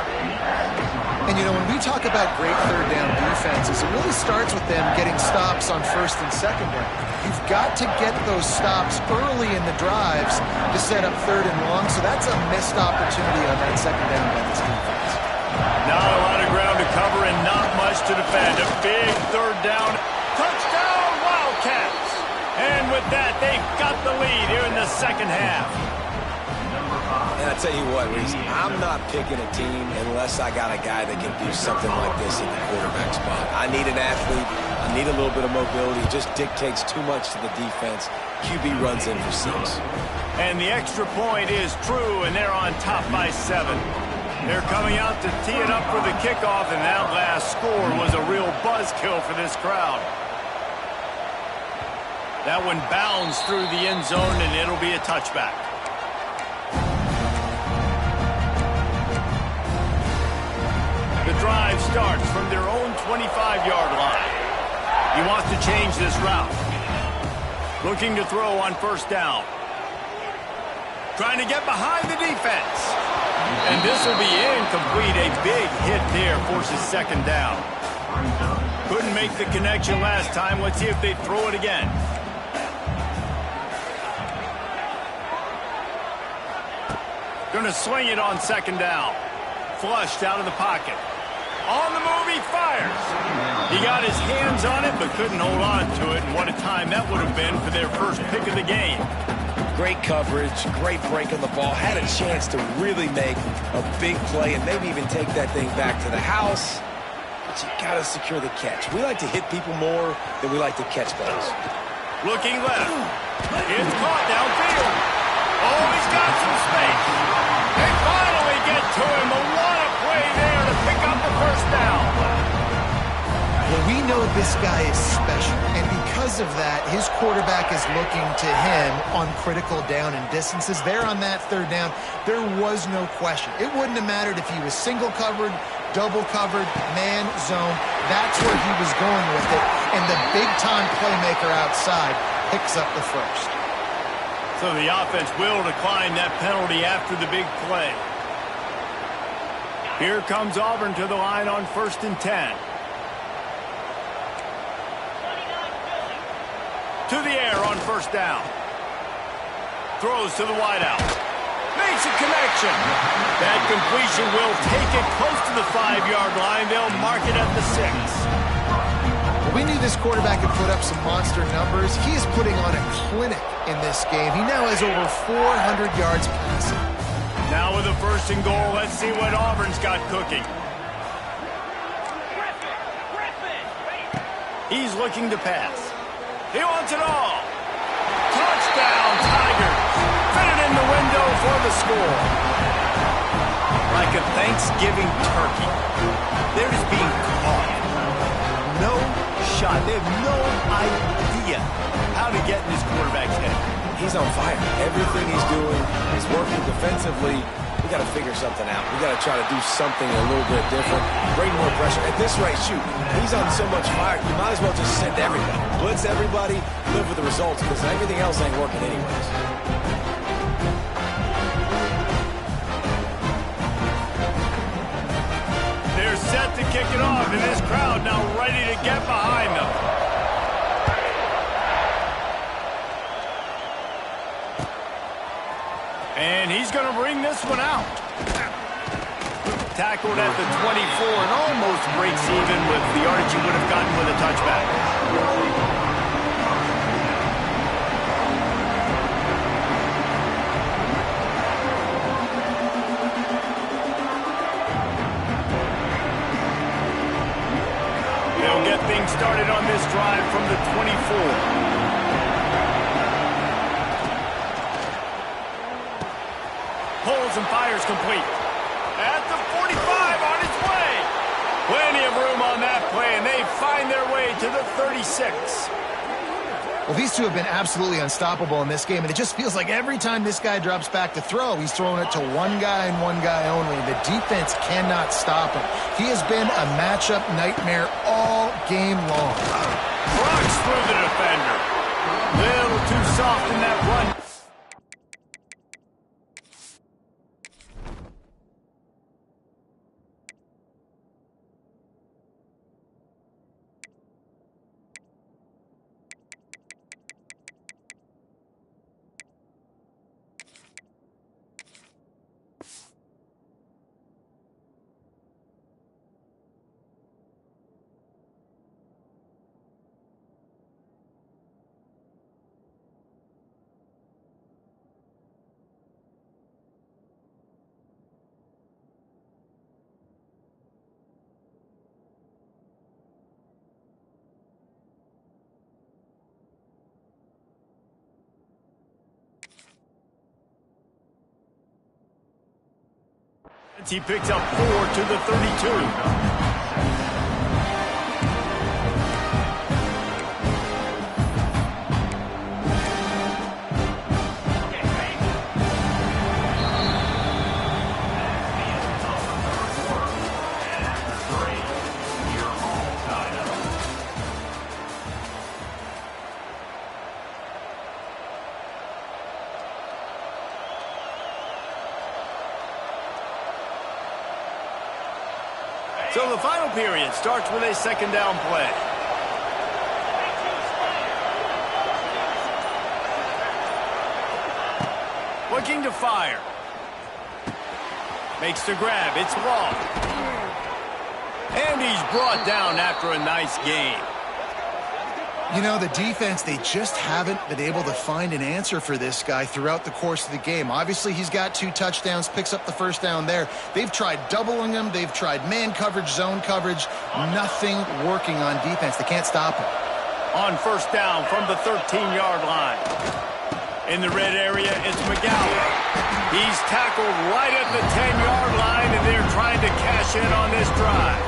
And, you know, when we talk about great 3rd down defenses, it really starts with them getting stops on 1st and 2nd down. You've got to get those stops early in the drives to set up 3rd and long, so that's a missed opportunity on that 2nd down by this defense. Not a lot of ground to cover and not much to defend. A big 3rd down. Touchdown, Wildcats! And with that, they've got the lead here in the 2nd half. And I tell you what, Reese, I'm not picking a team unless I got a guy that can do something like this in the quarterback spot. I need an athlete. I need a little bit of mobility. It just dictates too much to the defense. QB runs in for 6. And the extra point is true, and they're on top by 7. They're coming out to tee it up for the kickoff, and that last score was a real buzzkill for this crowd. That one bounds through the end zone, and it'll be a touchback. The drive starts from their own 25-yard line. He wants to change this route. Looking to throw on 1st down. Trying to get behind the defense. And this will be incomplete. A big hit there forces 2nd down. Couldn't make the connection last time. Let's see if they throw it again. Going to swing it on 2nd down. Flushed out of the pocket. On the move, he fires. He got his hands on it, but couldn't hold on to it. And what a time that would have been for their first pick of the game. Great coverage, great break on the ball. Had a chance to really make a big play and maybe even take that thing back to the house. But you got to secure the catch. We like to hit people more than we like to catch balls. Looking left. It's caught downfield. Oh, he's got some space. this guy is special. And because of that, his quarterback is looking to him on critical down and distances. There on that third down, there was no question. It wouldn't have mattered if he was single covered, double covered, man, zone. That's where he was going with it. And the big-time playmaker outside picks up the first. So the offense will decline that penalty after the big play. Here comes Auburn to the line on 1st and 10. To the air on 1st down. Throws to the wideout. Makes a connection. That completion will take it close to the 5-yard line. They'll mark it at the 6. We knew this quarterback could put up some monster numbers. He is putting on a clinic in this game. He now has over 400 yards passing. Now with a 1st and goal, let's see what Auburn's got cooking. He's looking to pass. He wants it all. Touchdown, Tigers. Fit it in the window for the score. Like a Thanksgiving turkey. They're just being caught. No shot. They have no idea how to get in this quarterback's head. He's on fire. Everything he's doing is working defensively. We got to figure something out. We got to try to do something a little bit different. Bring more pressure. At this rate, shoot, he's on so much fire, you might as well just send everybody. Blitz everybody, live with the results, because everything else ain't working anyways. They're set to kick it off, and this crowd now ready to get behind them. And he's going to bring this one out. Tackled at the 24 and almost breaks even with the yardage he would have gotten with a touchback. They'll get things started on this drive from the 24. Pulls and fires complete. At the 45 on its way. Plenty of room on that play, and they find their way to the 36. Well, these two have been absolutely unstoppable in this game, and it just feels like every time this guy drops back to throw, he's throwing it to one guy and one guy only. The defense cannot stop him. He has been a matchup nightmare all game long. Rocks through the defender. Little too soft in that run. He picks up 4 to the 32. So the final period starts with a 2nd down play. Looking to fire. Makes the grab. It's long. And he's brought down after a nice gain. You know, the defense, they just haven't been able to find an answer for this guy throughout the course of the game. Obviously, he's got 2 touchdowns, picks up the 1st down there. They've tried doubling him. They've tried man coverage, zone coverage. Nothing working on defense. They can't stop him. On 1st down from the 13-yard line. In the red area, it's McGowan. He's tackled right at the 10-yard line, and they're trying to cash in on this drive.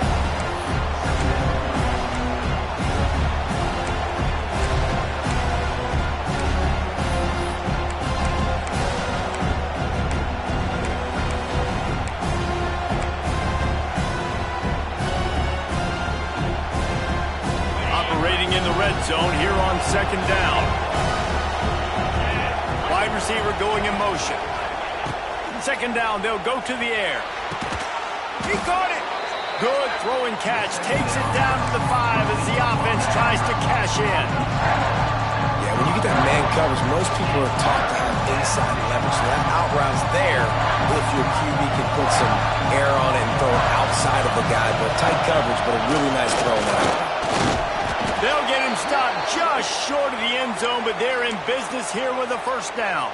zone here on second down. Wide receiver going in motion. Second down, they'll go to the air. He caught it. Good throw and catch. Takes it down to the 5 as the offense tries to cash in. Yeah, when you get that man coverage, most people are taught to have inside leverage. So that out route's there if your QB can put some air on it and throw it outside of the guy. But tight coverage, but a really nice throw in that out. They'll get him stopped just short of the end zone, but they're in business here with a first down.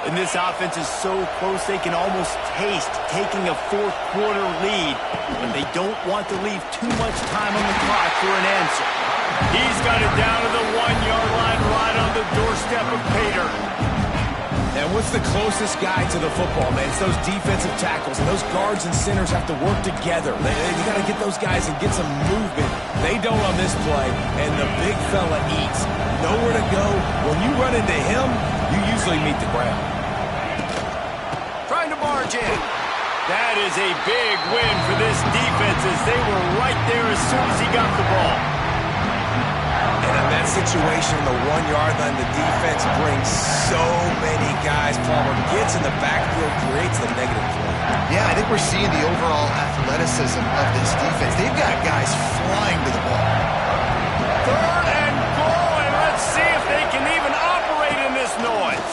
And this offense is so close they can almost taste taking a fourth-quarter lead, but they don't want to leave too much time on the clock for an answer. He's got it down to the 1-yard line right on the doorstep of Pater. And what's the closest guy to the football, man? It's those defensive tackles, and those guards and centers have to work together. You got to get those guys and get some movement. They don't on this play, and the big fella eats. Nowhere to go. When you run into him, you usually meet the ground. Trying to barge in. That is a big win for this defense as they were right there as soon as he got the ball. And in that situation, the 1-yard line, the defense brings so many guys. Palmer gets in the backfield, creates the negative play. Yeah, I think we're seeing the overall athleticism of this defense. They've got guys flying to the ball. Third and goal, and let's see if they can even operate in this noise.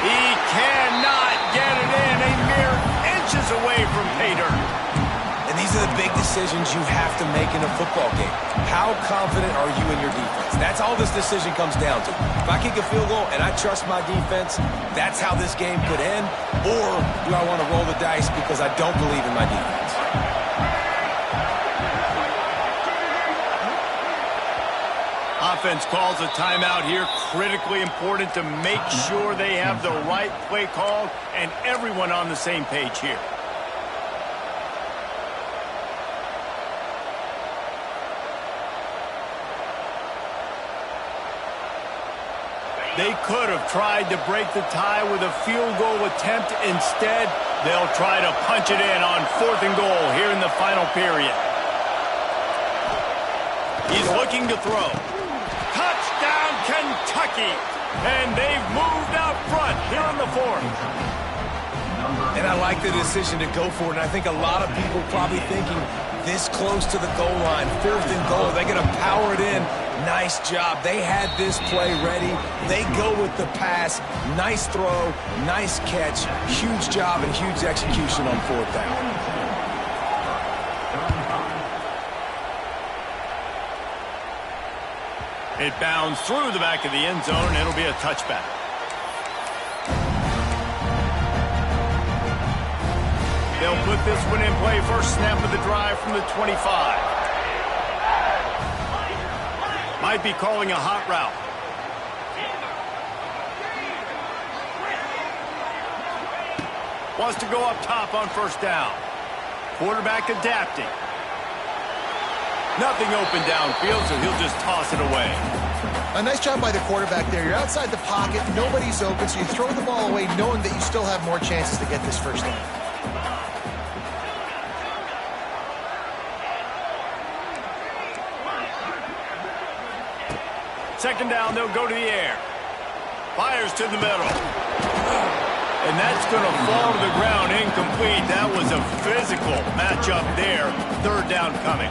He cannot get it in, a mere inches away from Pater. And these are the big decisions you have to make in a football game. How confident are you in your defense? That's all this decision comes down to. If I kick a field goal and I trust my defense, that's how this game could end. Or do I want to roll the dice because I don't believe in my defense? Offense calls a timeout here. Critically important to make sure they have the right play call and everyone on the same page here. They could have tried to break the tie with a field goal attempt. Instead, they'll try to punch it in on 4th and goal here in the final period. He's looking to throw. Touchdown, Kentucky! And they've moved out front here on the 4th. And I like the decision to go for it. And I think a lot of people probably thinking this close to the goal line, 4th and goal, they're going to power it in. Nice job. They had this play ready. They go with the pass. Nice throw, nice catch. Huge job and huge execution on 4th down. It bounds through the back of the end zone, and it'll be a touchback. They'll put this one in play. First snap of the drive from the 25. Might be calling a hot route. Wants to go up top on first down. Quarterback adapting. Nothing open downfield, so he'll just toss it away. A nice job by the quarterback there. You're outside the pocket, nobody's open, so you throw the ball away knowing that you still have more chances to get this first down. Second down, they'll go to the air. Fires to the middle. And that's going to fall to the ground incomplete. That was a physical matchup there. 3rd down coming.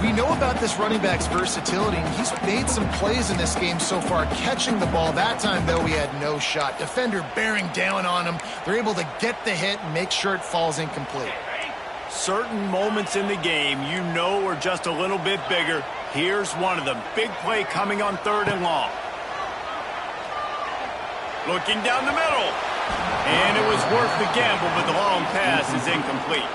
We know about this running back's versatility, and he's made some plays in this game so far, catching the ball. That time, though, he had no shot. Defender bearing down on him. They're able to get the hit and make sure it falls incomplete. Certain moments in the game you know are just a little bit bigger. Here's one of them. Big play coming on 3rd and long. Looking down the middle. And it was worth the gamble, but the long pass is incomplete.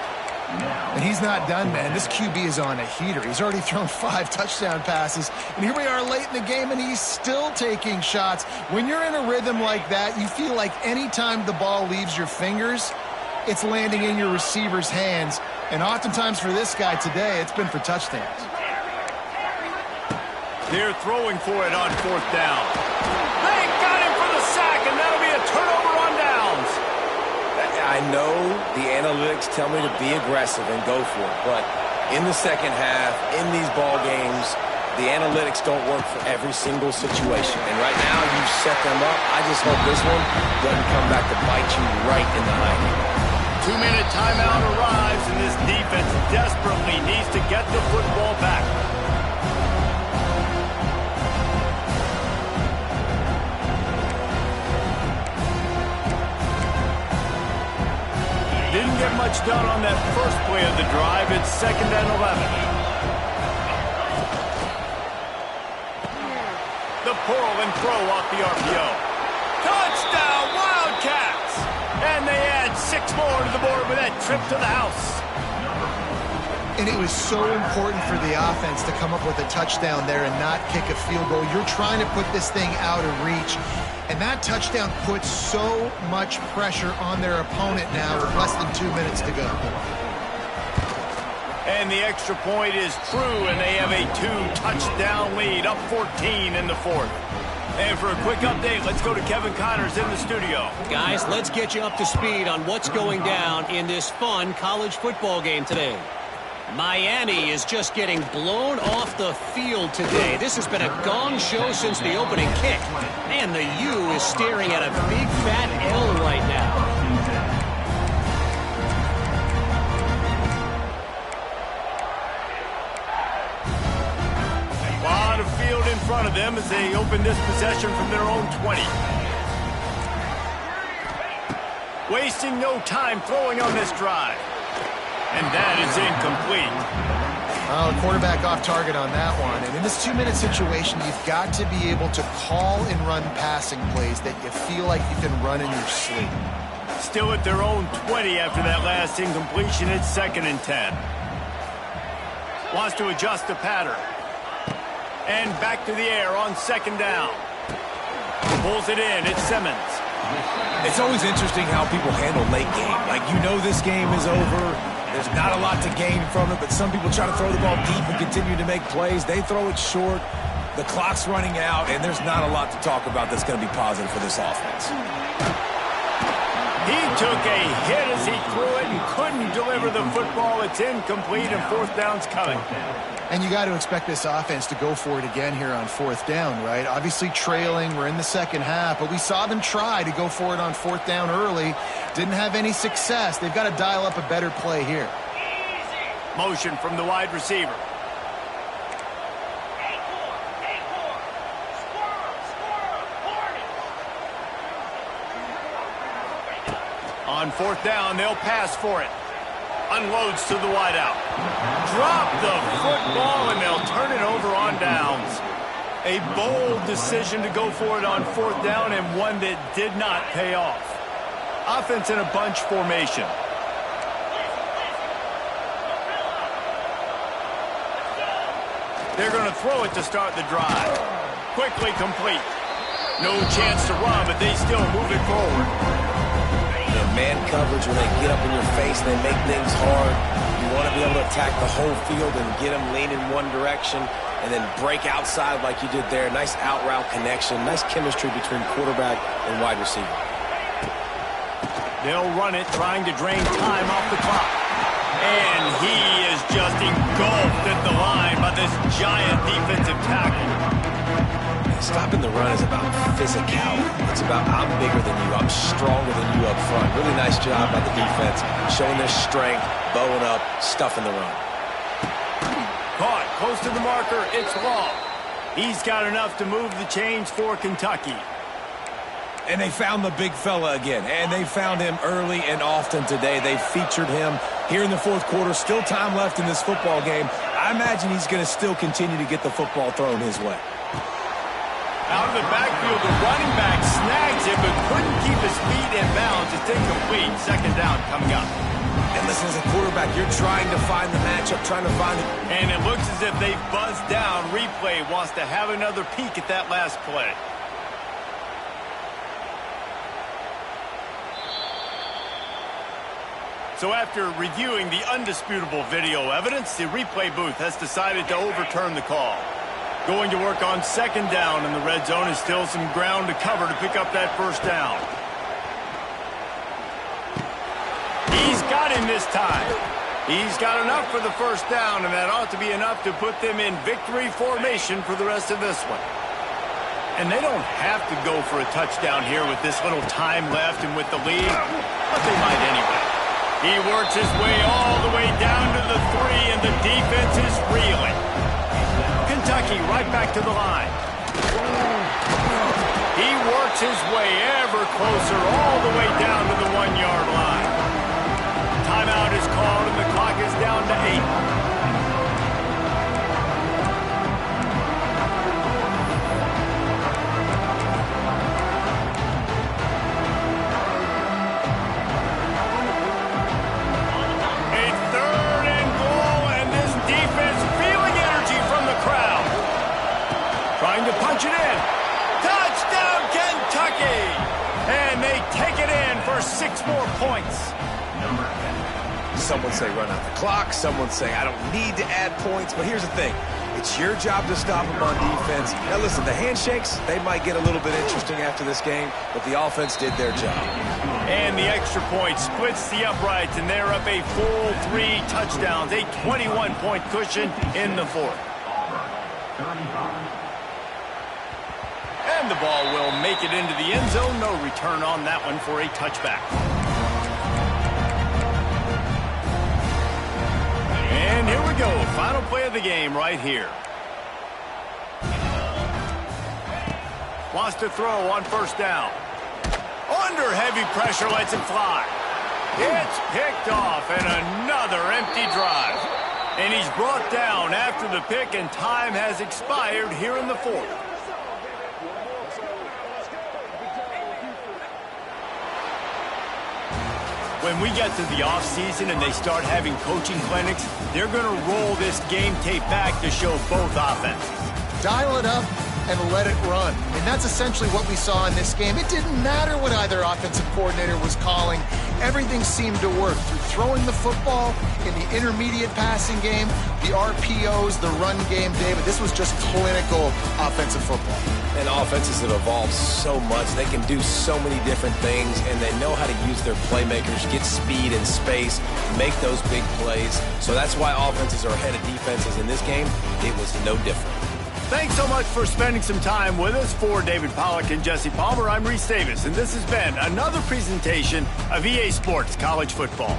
And he's not done, man. This QB is on a heater. He's already thrown 5 touchdown passes. And here we are late in the game, and he's still taking shots. When you're in a rhythm like that, you feel like any time the ball leaves your fingers, it's landing in your receiver's hands. And oftentimes for this guy today, it's been for touchdowns. They're throwing for it on 4th down. They got him for the sack, and that'll be a turnover on down. I know the analytics tell me to be aggressive and go for it, but in the second half, in these ball games, the analytics don't work for every single situation. And right now, you've set them up. I just hope this one doesn't come back to bite you right in the eye. 2-minute timeout arrives, and this defense desperately needs to get the football back. Didn't get much done on that first play of the drive. It's 2nd and 11. The pull and throw off the RPO. Touchdown, Wildcats! And they add 6 more to the board with that trip to the house. And it was so important for the offense to come up with a touchdown there and not kick a field goal. You're trying to put this thing out of reach. And that touchdown puts so much pressure on their opponent now with less than 2 minutes to go. And the extra point is true, and they have a 2-touchdown lead, up 14 in the 4th. And for a quick update, let's go to Kevin Connors in the studio. Guys, let's get you up to speed on what's going down in this fun college football game today. Miami is just getting blown off the field today. This has been a gong show since the opening kick. And the U is staring at a big fat L right now. A lot of field in front of them as they open this possession from their own 20. Wasting no time throwing on this drive. And that is incomplete. Oh, quarterback off target on that one. And in this 2-minute situation, you've got to be able to call and run passing plays that you feel like you can run in your sleep. Still at their own 20 after that last incompletion. It's 2nd and 10. Wants to adjust the pattern. And back to the air on 2nd down. Pulls it in. It's Simmons. It's always interesting how people handle late game. Like, you know this game is over. There's not a lot to gain from it, but some people try to throw the ball deep and continue to make plays. They throw it short. The clock's running out, and there's not a lot to talk about that's going to be positive for this offense. He took a hit as he threw it and couldn't deliver the football. It's incomplete, and 4th down's coming. And you got to expect this offense to go for it again here on 4th down, right? Obviously trailing, we're in the second half, but we saw them try to go for it on 4th down early. Didn't have any success. They've got to dial up a better play here. Motion from the wide receiver. On 4th down, they'll pass for it. Unloads to the wideout. Drop the football, and they'll turn it over on downs. A bold decision to go for it on 4th down, and one that did not pay off. Offense in a bunch formation. They're going to throw it to start the drive. Quickly complete. No chance to run, but they still move it forward. Man coverage, when they get up in your face, they make things hard. You want to be able to attack the whole field and get them leaning one direction and then break outside like you did there. Nice out route connection, nice chemistry between quarterback and wide receiver. They'll run it, trying to drain time off the clock. And he is just engulfed at the line by this giant defensive tackle. Stopping the run is about physicality. It's about I'm bigger than you, I'm stronger than you up front. Really nice job by the defense, showing their strength, bowing up, stuffing the run. Caught, close to the marker, it's long. He's got enough to move the chains for Kentucky. And they found the big fella again, and they found him early and often today. They featured him here in the 4th quarter. Still time left in this football game. I imagine he's going to still continue to get the football thrown his way. Out of the backfield, the running back snags it, but couldn't keep his feet in bounds. It's incomplete. 2nd down coming up. And listen, as a quarterback, you're trying to find the matchup, trying to find it. And it looks as if they've buzzed down. Replay wants to have another peek at that last play. So after reviewing the undisputable video evidence, the replay booth has decided to overturn the call. Going to work on 2nd down, and the red zone is still some ground to cover to pick up that 1st down. game this time. He's got enough for the first down, and that ought to be enough to put them in victory formation for the rest of this one. And they don't have to go for a touchdown here with this little time left and with the lead, but they might anyway. He works his way all the way down to the 3, and the defense is reeling. Kentucky right back to the line. He works his way ever closer all the way down to the 1-yard line. Timeout is called, and the clock is down to 8. To punch it in. Touchdown, Kentucky! And they take it in for 6 more points. Some would say run out the clock. Some would say I don't need to add points. But here's the thing. It's your job to stop them on defense. Now, listen, the handshakes, they might get a little bit interesting after this game, but the offense did their job. And the extra point splits the uprights, and they're up a full 3 touchdowns, a 21-point cushion in the 4th. And the ball will make it into the end zone. No return on that one for a touchback. And here we go. Final play of the game right here. Wants to throw on first down. Under heavy pressure, lets it fly. It's picked off, and another empty drive. And he's brought down after the pick, and time has expired here in the 4th. When we get to the offseason and they start having coaching clinics, they're going to roll this game tape back to show both offenses. Dial it up and let it run. And that's essentially what we saw in this game. It didn't matter what either offensive coordinator was calling. Everything seemed to work through throwing the football in the intermediate passing game, the RPOs, the run game. David, this was just clinical offensive football. And offenses have evolved so much. They can do so many different things, and they know how to use their playmakers, get speed and space, make those big plays. So that's why offenses are ahead of defenses in this game. It was no different. Thanks so much for spending some time with us. For David Pollack and Jesse Palmer, I'm Reese Davis, and this has been another presentation of EA Sports College Football.